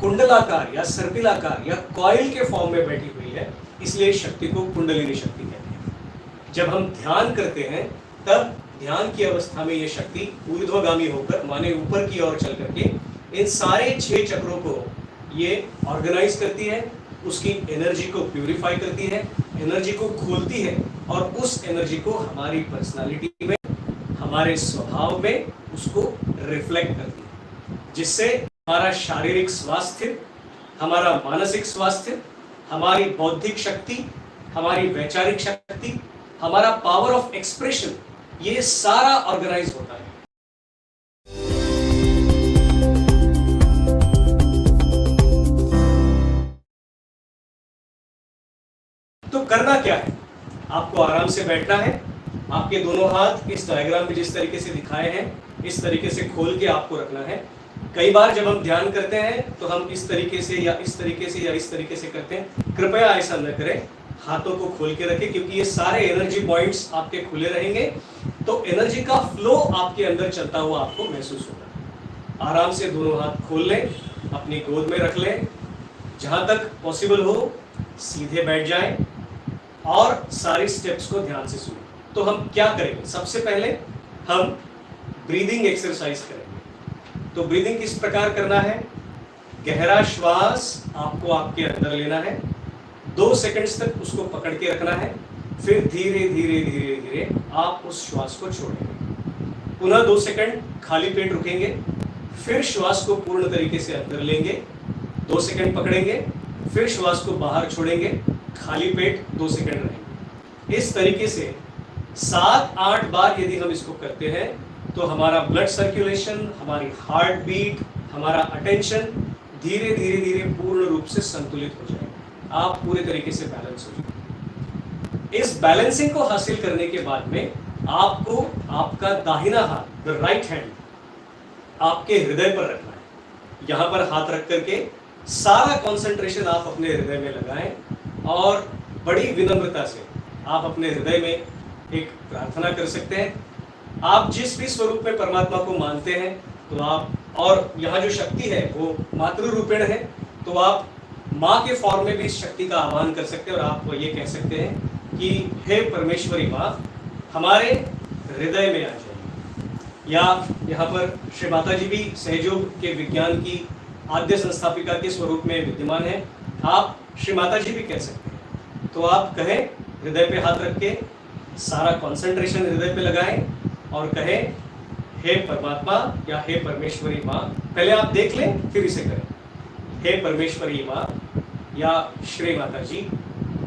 कुंडलाकार या सर्पिलाकार या कॉइल के फॉर्म में बैठी हुई है, इसलिए इस शक्ति को कुंडलिनी शक्ति कहते हैं। जब हम ध्यान करते हैं तब ध्यान की अवस्था में ये शक्ति ऊर्ध्वगामी होकर, माने ऊपर की ओर चल करके इन सारे 6 चक्रों को ये ऑर्गेनाइज करती है, उसकी एनर्जी को प्यूरिफाई करती है, एनर्जी को खोलती है और उस एनर्जी को हमारी पर्सनालिटी में, हमारे स्वभाव में उसको रिफ्लेक्ट करती है, जिससे हमारा शारीरिक स्वास्थ्य, हमारा मानसिक स्वास्थ्य, हमारी बौद्धिक शक्ति, हमारी वैचारिक शक्ति, हमारा पावर ऑफ एक्सप्रेशन, ये सारा ऑर्गेनाइज होता है। तो करना क्या है? आपको आराम से बैठना है, आपके दोनों हाथ इस डायग्राम में जिस तरीके से दिखाए हैं इस तरीके से खोल के आपको रखना है। कई बार जब हम ध्यान करते हैं तो हम इस तरीके से या इस तरीके से या इस तरीके से करते हैं, कृपया ऐसा न करें, हाथों को खोल के रखें क्योंकि ये सारे एनर्जी पॉइंट्स आपके खुले रहेंगे तो एनर्जी का फ्लो आपके अंदर चलता हुआ आपको महसूस होगा। आराम से दोनों हाथ खोल लें, अपनी गोद में रख लें, जहां तक पॉसिबल हो सीधे बैठ जाएं और सारी स्टेप्स को ध्यान से सुनें। तो हम क्या करेंगे? सबसे पहले हम ब्रीदिंग एक्सरसाइज करेंगे। तो ब्रीदिंग किस प्रकार करना है? गहरा श्वास आपको आपके अंदर लेना है, 2 सेकंड्स तक उसको पकड़ के रखना है, फिर धीरे धीरे धीरे धीरे आप उस श्वास को छोड़ेंगे। पुनः 2 सेकंड खाली पेट रुकेंगे, फिर श्वास को पूर्ण तरीके से अंदर लेंगे, 2 सेकंड पकड़ेंगे, फिर श्वास को बाहर छोड़ेंगे, खाली पेट 2 सेकंड रहेंगे। इस तरीके से 7-8 बार यदि हम इसको करते हैं तो हमारा ब्लड सर्कुलेशन, हमारी हार्ट बीट, हमारा अटेंशन धीरे धीरे धीरे पूर्ण रूप से संतुलित हो जाएगा। आप पूरे तरीके से बैलेंस हो जाएंगे। इस बैलेंसिंग को हासिल करने के बाद में आपको आपका दाहिना हाथ, द राइट हैंड, आपके हृदय पर रखना है। यहां पर हाथ रख करके सारा कंसंट्रेशन आप अपने हृदय में लगाएं और बड़ी विनम्रता से आप अपने हृदय में एक प्रार्थना कर सकते हैं। आप जिस भी स्वरूप में परमात्मा को मानते हैं तो आप, और यहाँ जो शक्ति है वो मातृ रूपेण है, तो आप माँ के फॉर्म में भी इस शक्ति का आह्वान कर सकते हैं और आप ये कह सकते हैं कि हे परमेश्वरी माँ, हमारे हृदय में आ जाइए। या यहाँ पर श्री माता जी भी सहयोग के विज्ञान की आद्य संस्थापिका के स्वरूप में विद्यमान है। आप श्री माता जी भी कह सकते हैं। तो आप कहें, हृदय पे हाथ रख के सारा कंसंट्रेशन हृदय पे लगाएं और कहें, हे परमात्मा या हे परमेश्वरी माँ। पहले आप देख लें फिर इसे करें। हे परमेश्वरी माँ या श्री माता जी,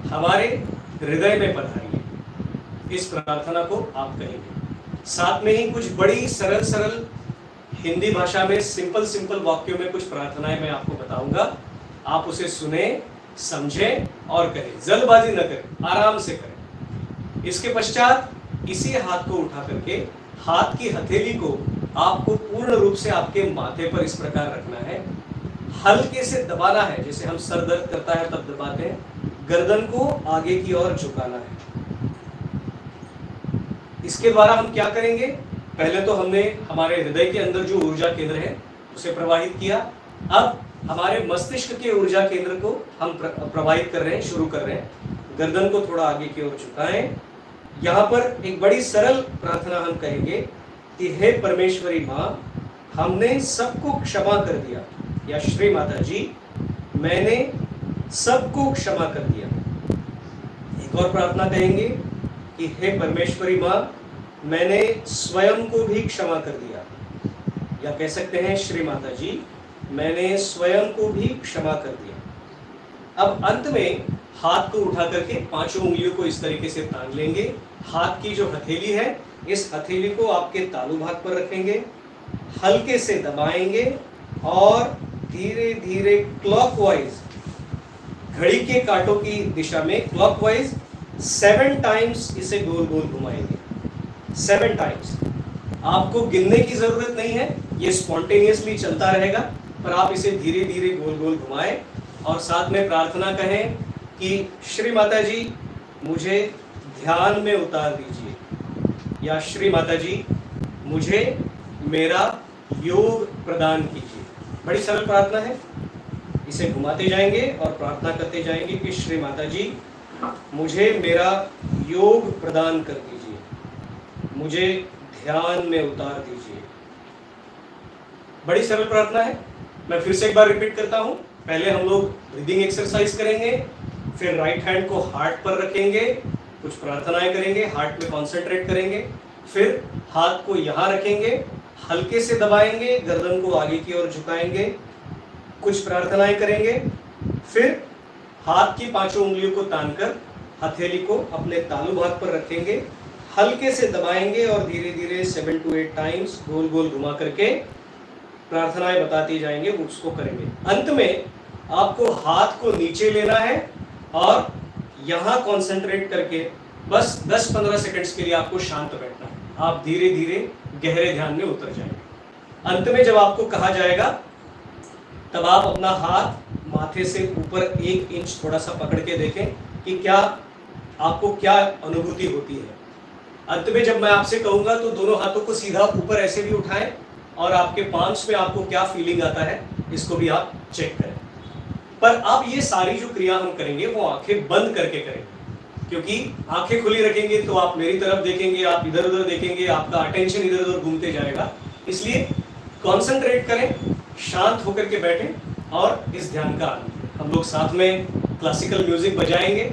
हमारे हृदय में पधारिए। इस प्रार्थना को आप कहेंगे। साथ में ही कुछ बड़ी सरल सरल हिंदी भाषा में सिंपल वाक्यों में कुछ प्रार्थनाएं मैं आपको बताऊंगा। आप उसे सुने, समझें और करें। जल्दबाजी न करें, आराम से करें। इसके पश्चात इसी हाथ को उठा करके हाथ की हथेली को आपको पूर्ण रूप से आपके माथे पर इस प्रकार रखना है। हल्के से दबाना है, जैसे हम सर दर्द करता है तब दबाते हैं। गर्दन को आगे की ओर झुकाना है। इसके द्वारा हम क्या करेंगे? पहले तो हमने हमारे हृदय के अंदर जो ऊर्जा केंद्र है उसे प्रवाहित किया। अब हमारे मस्तिष्क के ऊर्जा केंद्र को हम प्रवाहित कर रहे हैं, शुरू कर रहे हैं। गर्दन को थोड़ा आगे की ओर झुकाएं। यहाँ पर एक बड़ी सरल प्रार्थना हम कहेंगे कि हे परमेश्वरी माँ, हमने सबको क्षमा कर दिया। या श्री माता जी, मैंने सबको क्षमा कर दिया। एक और प्रार्थना कहेंगे कि हे परमेश्वरी माँ, मैंने स्वयं को भी क्षमा कर दिया। या कह सकते हैं, श्री माता जी, मैंने स्वयं को भी क्षमा कर दिया। अब अंत में हाथ को उठा करके 5 उंगलियों को इस तरीके से तान लेंगे। हाथ की जो हथेली है, इस हथेली को आपके तालू भाग पर रखेंगे, हल्के से दबाएंगे और धीरे धीरे क्लॉकवाइज, घड़ी के कांटों की दिशा में क्लॉकवाइज 7 टाइम्स इसे गोल गोल घुमाएंगे। 7 टाइम्स। आपको गिनने की जरूरत नहीं है, ये स्पॉन्टेनियसली चलता रहेगा, पर आप इसे धीरे धीरे गोल गोल घुमाएं और साथ में प्रार्थना कहें कि श्री माता जी, मुझे ध्यान में उतार दीजिए। या श्री माता जी, मुझे मेरा योग प्रदान कीजिए। बड़ी सरल प्रार्थना है। इसे घुमाते जाएंगे और प्रार्थना करते जाएंगे कि श्री माता जी, मुझे मेरा योग प्रदान कर दीजिए, मुझे ध्यान में उतार दीजिए। बड़ी सरल प्रार्थना है। मैं फिर से एक बार रिपीट करता हूं। पहले हम लोग ब्रीदिंग एक्सरसाइज करेंगे, फिर राइट हैंड को हार्ट पर रखेंगे, कुछ प्रार्थनाएं करेंगे, हार्ट में कॉन्सेंट्रेट करेंगे, फिर हाथ को यहाँ रखेंगे, हल्के से दबाएंगे, गर्दन को आगे की ओर झुकाएंगे, कुछ प्रार्थनाएं करेंगे, फिर हाथ की 5 उंगलियों को तानकर हथेली को अपने तालू भाग पर रखेंगे, हल्के से दबाएंगे और धीरे धीरे 7 to 8 टाइम्स गोल गोल घुमा करके प्रार्थनाएं बताती जाएंगे, उसको करेंगे। अंत में आपको हाथ को नीचे लेना है और यहाँ कॉन्सेंट्रेट करके बस 10-15 सेकंड्स के लिए आपको शांत बैठना है। आप धीरे धीरे गहरे ध्यान में उतर जाएंगे। अंत में जब आपको कहा जाएगा, तब आप अपना हाथ माथे से ऊपर 1 इंच थोड़ा सा पकड़ के देखें कि क्या आपको क्या अनुभूति होती है। अंत में जब मैं आपसे कहूंगा तो दोनों हाथों को सीधा ऊपर ऐसे भी उठाएं और आपके पांच में आपको क्या फीलिंग आता है, इसको भी आप चेक करें। पर अब ये सारी जो क्रिया हम करेंगे वो आंखें बंद करके करेंगे, क्योंकि आंखें खुली रखेंगे तो आप मेरी तरफ देखेंगे, आप इधर उधर देखेंगे, आपका अटेंशन इधर उधर घूमते जाएगा। इसलिए कॉन्सेंट्रेट करें, शांत होकर के बैठें और इस ध्यान का हम लोग साथ में क्लासिकल म्यूजिक बजाएंगे।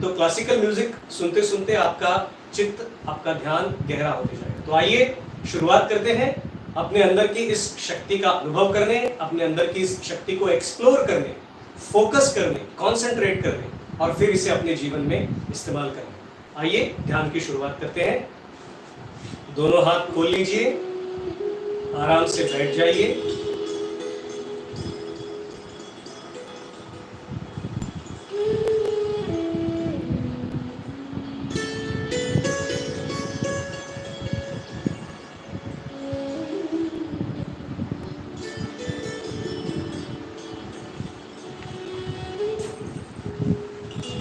तो क्लासिकल म्यूजिक सुनते सुनते आपका चित्त, आपका ध्यान गहरा होते जाएगा। तो आइए शुरुआत करते हैं अपने अंदर की इस शक्ति का अनुभव करने, अपने अंदर की इस शक्ति को एक्सप्लोर करने, फोकस करने, कॉन्सेंट्रेट करने और फिर इसे अपने जीवन में इस्तेमाल करने। आइए ध्यान की शुरुआत करते हैं। दोनों हाथ खोल लीजिए, आराम से बैठ जाइए।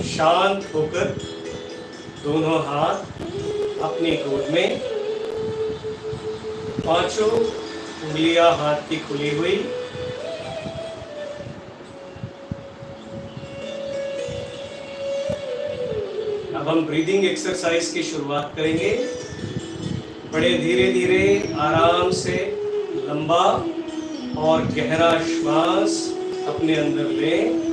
शांत होकर दोनों हाथ अपनी गोद में, पांचों उंगलियां हाथ की खुली हुई। अब हम ब्रीदिंग एक्सरसाइज की शुरुआत करेंगे। बड़े धीरे धीरे आराम से लंबा और गहरा श्वास अपने अंदर लें।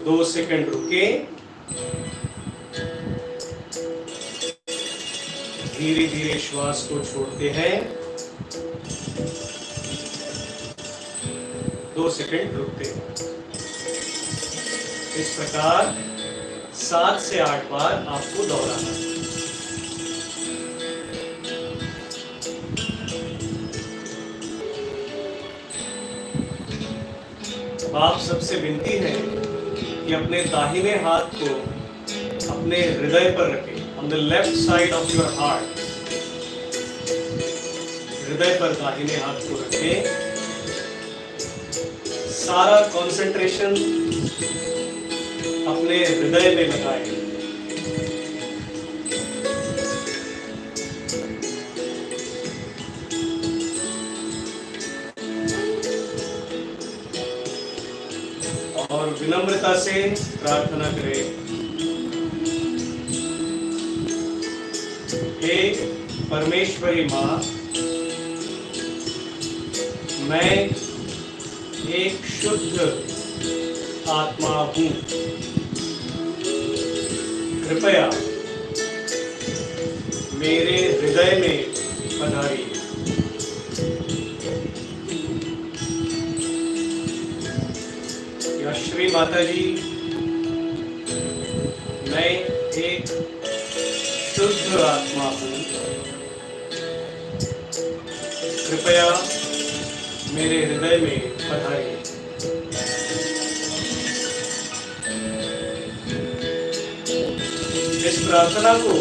2 सेकंड रुके, धीरे धीरे श्वास को छोड़ते हैं। 2 सेकंड रुकते हैं। इस प्रकार 7 से 8 बार आपको दोहराना है। आप सबसे विनती है कि अपने दाहिने हाथ को अपने हृदय पर रखें, on the left side of your heart। हृदय पर दाहिने हाथ को रखें। सारा कंसंट्रेशन अपने हृदय में लगाएं। और विनम्रता से प्रार्थना करें, हे परमेश्वरी माँ, मैं एक शुद्ध आत्मा हूँ। कृपया मेरे हृदय में पधारिए। या श्री माता जी, मैं एक शुद्ध आत्मा हूँ। कृपया मेरे हृदय में पधारिए। इस प्रार्थना को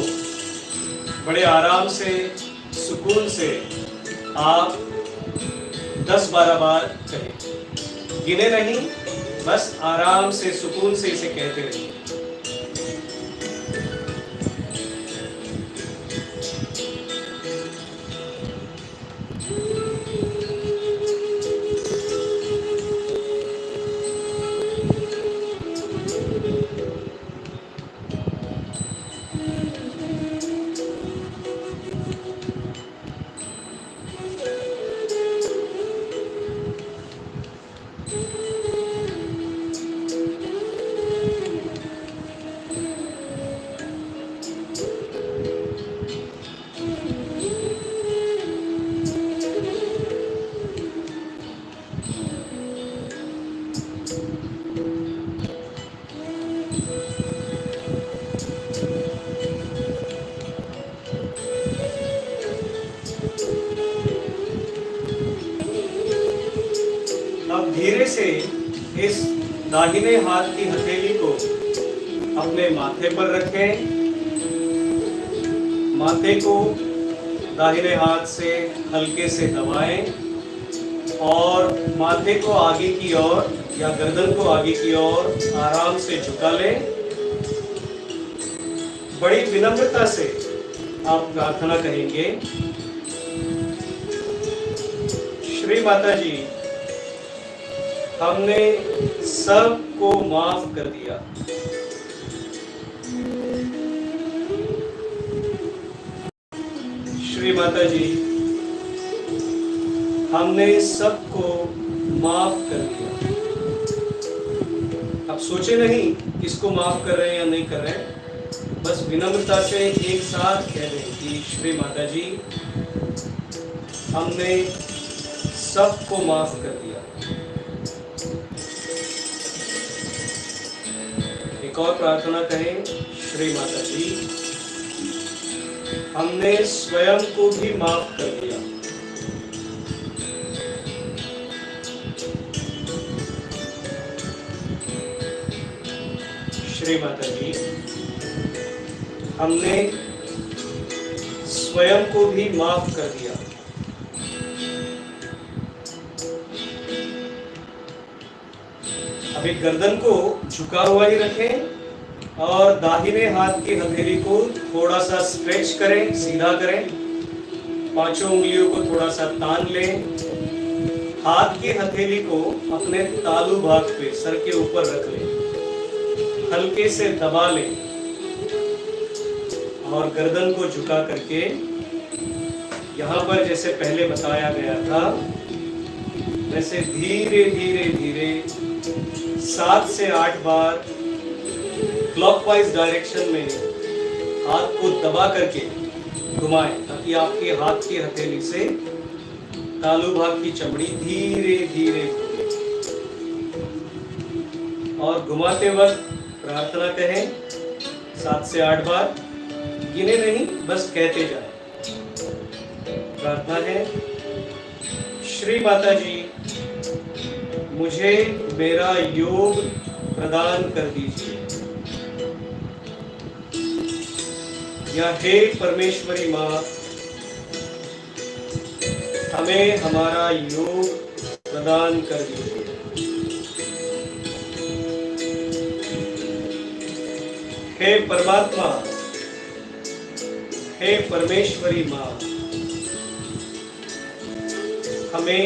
बड़े आराम से, सुकून से आप 10-12 बार करें। गिने नहीं, बस आराम से, सुकून से इसे कहते रहिए। अब धीरे से इस दाहिने हाथ की हथेली को अपने माथे पर रखें। माथे को दाहिने हाथ से हल्के से दबाएं और माथे को आगे की ओर या गर्दन को आगे की ओर आराम से झुका लें। बड़ी विनम्रता से आप प्रार्थना करेंगे, श्री माता जी, हमने सबको माफ कर दिया। श्री माता जी, हमने सबको माफ कर दिया। अब सोचे नहीं किसको माफ कर रहे हैं या नहीं कर रहे हैं, बस विनम्रता से एक साथ कह दें कि श्री माता जी, हमने सबको माफ कर दिया। एक और प्रार्थना करें, श्री माता जी, हमने स्वयं को भी माफ कर दिया। श्री माता जी, हमने स्वयं को भी माफ कर दिया। अभी गर्दन को झुका हुआ ही रखें और दाहिने हाथ की हथेली को थोड़ा सा स्ट्रेच करें, सीधा करें। पांचों उंगलियों को थोड़ा सा तान लें। हाथ की हथेली को अपने तालू भाग पे सर के ऊपर रख लें, हल्के से दबा लें और गर्दन को झुका करके यहाँ पर जैसे पहले बताया गया था वैसे धीरे धीरे धीरे 7 से 8 बार क्लॉकवाइज डायरेक्शन में हाथ को दबा करके घुमाएं, ताकि आपके हाथ की हथेली से तालू भाग की चमड़ी धीरे धीरे घूमे। और घुमाते वक्त प्रार्थना कहें 7 से 8 बार, गिने नहीं, बस कहते जाएं। प्रार्थना है, श्री माता जी, मुझे मेरा योग प्रदान कर दीजिए। या हे परमेश्वरी माँ, हमें हमारा योग प्रदान कर दीजिए। हे परमात्मा, हे परमेश्वरी माँ, हमें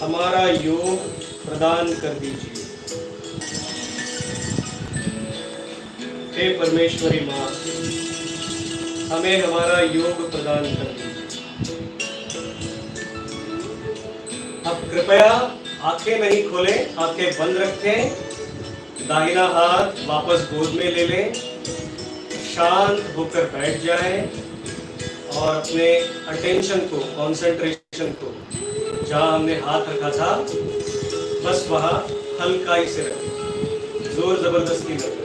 हमारा योग प्रदान कर दीजिए। हे परमेश्वरी माँ, हमें हमारा योग प्रदान कर दीजिए। अब कृपया आंखें नहीं खोलें, आंखें बंद रखें। दाहिना हाथ वापस गोद में ले लें, शांत होकर बैठ जाएं और अपने अटेंशन को, कंसंट्रेशन को जहां हमने हाथ रखा था बस वहां हल्का ही से रखें, जोर जबरदस्ती न करें।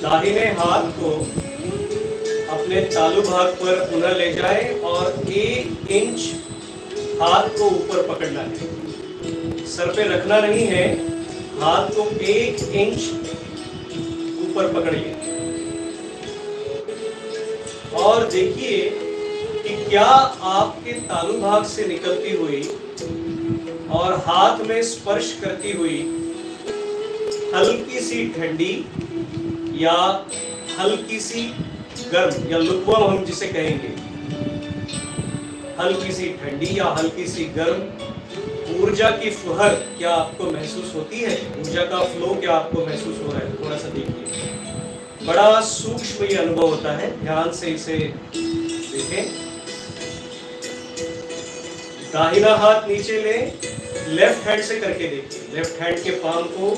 दाहिने हाथ को अपने तालू भाग पर पुनः ले जाएं और 1 इंच हाथ को ऊपर पकड़ना है। सर पे रखना नहीं है, हाथ को 1 इंच ऊपर पकड़िए और देखिए कि क्या आपके तालू भाग से निकलती हुई और हाथ में स्पर्श करती हुई हल्की सी ठंडी या हल्की सी गर्म या लुकवाम हम जिसे कहेंगे, हल्की सी ठंडी या हल्की सी गर्म ऊर्जा की फुहर क्या आपको महसूस होती है? ऊर्जा का फ्लो क्या आपको महसूस हो रहा है? थोड़ा सा देखिए, बड़ा सूक्ष्म ये अनुभव होता है, ध्यान से इसे देखें। दाहिना हाथ नीचे ले, लेफ्ट हैंड से करके देखिए। लेफ्ट हैंड के पाम को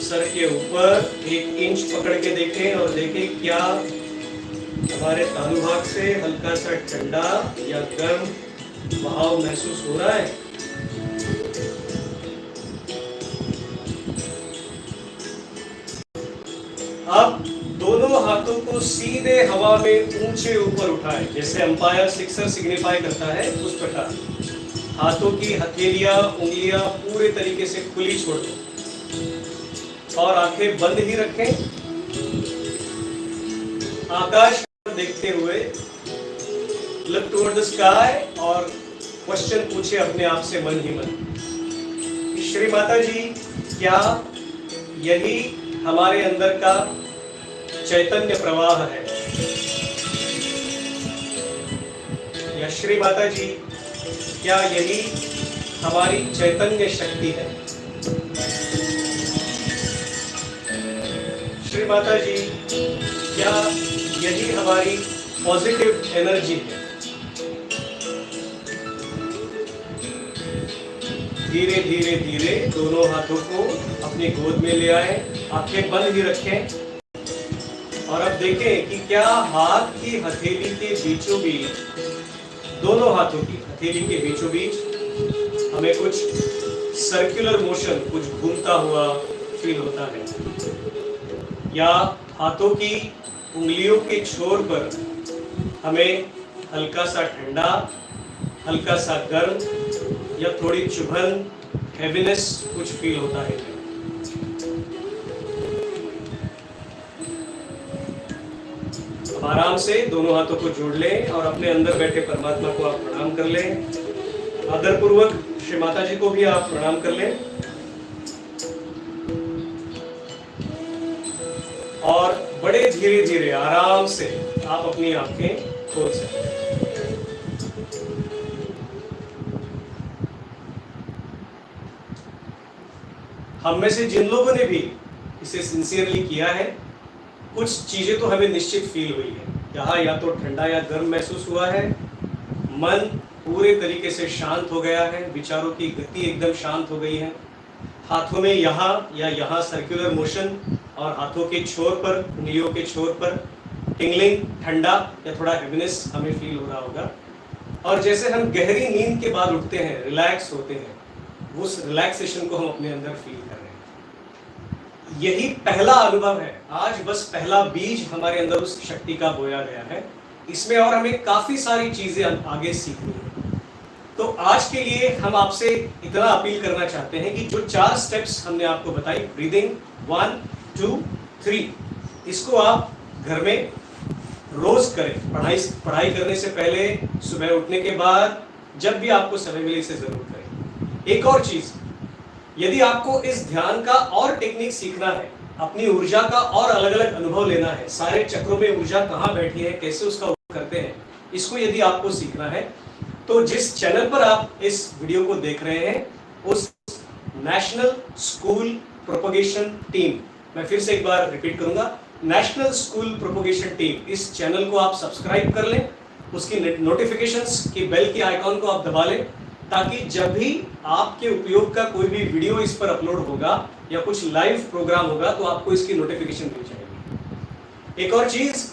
सर के ऊपर 1 इंच पकड़ के देखें और देखें क्या हमारे तालू भाग से हल्का सा ठंडा या गर्म बहाव महसूस हो रहा है। अब दोनों हाथों को सीधे हवा में ऊंचे ऊपर उठाएं, जैसे अंपायर सिक्सर सिग्निफाई करता है उस प्रकार। हाथों की हथेलियां, उंगलियां पूरे तरीके से खुली छोड़ दो और आंखें बंद ही रखें। आकाश पर देखते हुए लुक टुवर्ड द स्काई और क्वेश्चन पूछे अपने आप से मन ही मन। श्री माता जी, क्या यही हमारे अंदर का चैतन्य प्रवाह है? या श्री माता जी, क्या यही हमारी चैतन्य शक्ति है? श्री माता जी, क्या यही हमारी पॉजिटिव एनर्जी है? धीरे धीरे धीरे दोनों हाथों को अपनी गोद में ले आए, आंखें बंद ही रखें और अब देखें कि क्या हाथ की हथेली के बीचों बीच, दोनों हाथों की हथेली के बीचों बीच हमें कुछ सर्कुलर मोशन, कुछ घूमता हुआ फील होता है, या हाथों की उंगलियों के छोर पर हमें हल्का सा ठंडा, हल्का सा गर्म या थोड़ी चुभन, हैवीनेस कुछ फील होता है। अब आराम से दोनों हाथों को जोड़ लें और अपने अंदर बैठे परमात्मा को आप प्रणाम कर लें। आदरपूर्वक श्री माता जी को भी आप प्रणाम कर लें और बड़े धीरे धीरे आराम से आप अपनी आंखें खोल सकते हैं। हम में से जिन लोगों ने भी इसे सिंसियरली किया है, कुछ चीजें तो हमें निश्चित फील हुई है। यहाँ या तो ठंडा या गर्म महसूस हुआ है, मन पूरे तरीके से शांत हो गया है, विचारों की गति एकदम शांत हो गई है, हाथों में यहाँ या यहाँ सर्कुलर मोशन और हाथों के छोर पर, उंगलियों के छोर पर टिंगलिंग, ठंडा या थोड़ा हैवीनेस हमें फील हो रहा होगा। और जैसे हम गहरी नींद के बाद उठते हैं, रिलैक्स होते हैं, उस रिलैक्सेशन को हम अपने अंदर फील कर रहे हैं। यही पहला अनुभव है। आज बस पहला बीज हमारे अंदर उस शक्ति का बोया गया है। इसमें और हमें काफी सारी चीजें आगे सीखनी है। तो आज के लिए हम आपसे इतना अपील करना चाहते हैं कि जो 4 स्टेप्स हमने आपको बताई, ब्रीदिंग 1 2 3, इसको आप घर में रोज करें। पढ़ाई करने से पहले, सुबह उठने के बाद, जब भी आपको समय मिले इसे जरूर करें। एक और चीज, यदि आपको इस ध्यान का और टेक्निक सीखना है, अपनी ऊर्जा का और अलग अलग अनुभव लेना है, सारे चक्रों में ऊर्जा कहाँ बैठी है, कैसे उसका उपयोग करते हैं, इसको यदि आपको सीखना है, तो जिस चैनल पर आप इस वीडियो को देख रहे हैं, उस नेशनल स्कूल प्रोपगेशन टीम, मैं फिर से एक बार रिपीट करूंगा, नेशनल स्कूल प्रोपगेशन टीम, इस चैनल को आप सब्सक्राइब कर लें, उसकी नोटिफिकेशंस की बेल के आइकॉन को आप दबा लें, ताकि जब भी आपके उपयोग का कोई भी वीडियो इस पर अपलोड होगा या कुछ लाइव प्रोग्राम होगा तो आपको इसकी नोटिफिकेशन मिल जाएगी। एक और चीज,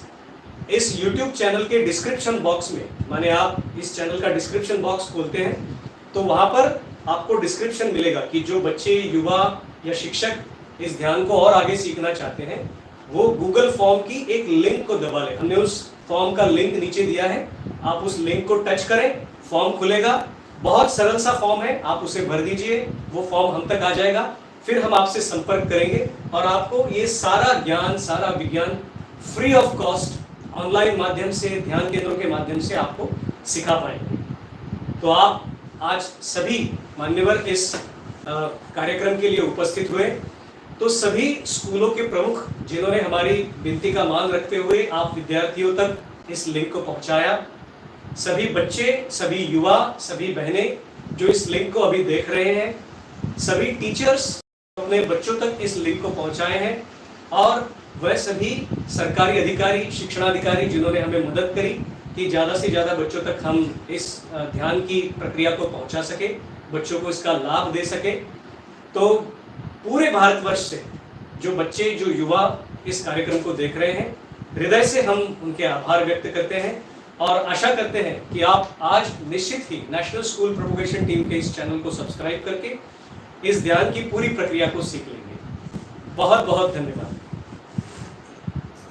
इस YouTube चैनल के डिस्क्रिप्शन बॉक्स में, माने आप इस चैनल का डिस्क्रिप्शन बॉक्स खोलते हैं तो वहां पर आपको डिस्क्रिप्शन मिलेगा कि जो बच्चे, युवा या शिक्षक इस ध्यान को और आगे सीखना चाहते हैं, वो गूगल फॉर्म की एक लिंक को दबा लें। हमने उस फॉर्म का लिंक नीचे दिया है, आप उस लिंक को टच करें, फॉर्म खुलेगा। बहुत सरल सा फॉर्म है, आप उसे भर दीजिए, वो फॉर्म हम तक आ जाएगा, फिर हम आपसे संपर्क करेंगे और आपको ये सारा ज्ञान, सारा विज्ञान फ्री ऑफ कॉस्ट ऑनलाइन माध्यम से, ध्यान केंद्रों के माध्यम से आपको सिखा पाएंगे। तो आप आज सभी मान्यवर इस कार्यक्रम के लिए उपस्थित हुए, तो सभी स्कूलों के प्रमुख जिन्होंने हमारी विनती का मान रखते हुए आप विद्यार्थियों तक इस लिंक को पहुंचाया, सभी बच्चे, सभी युवा, सभी बहनें जो इस लिंक को अभी देख रहे हैं, सभी टीचर्स अपने बच्चों तक इस लिंक को पहुंचाए हैं, और वह सभी सरकारी अधिकारी, शिक्षणाधिकारी जिन्होंने हमें मदद करी कि ज़्यादा से ज़्यादा बच्चों तक हम इस ध्यान की प्रक्रिया को पहुंचा सके, बच्चों को इसका लाभ दे सके। तो पूरे भारतवर्ष से जो बच्चे, जो युवा इस कार्यक्रम को देख रहे हैं, हृदय से हम उनके आभार व्यक्त करते हैं और आशा करते हैं कि आप आज निश्चित ही नेशनल स्कूल प्रोपगेशन टीम के इस चैनल को सब्सक्राइब करके इस ध्यान की पूरी प्रक्रिया को सीख लेंगे। बहुत बहुत धन्यवाद।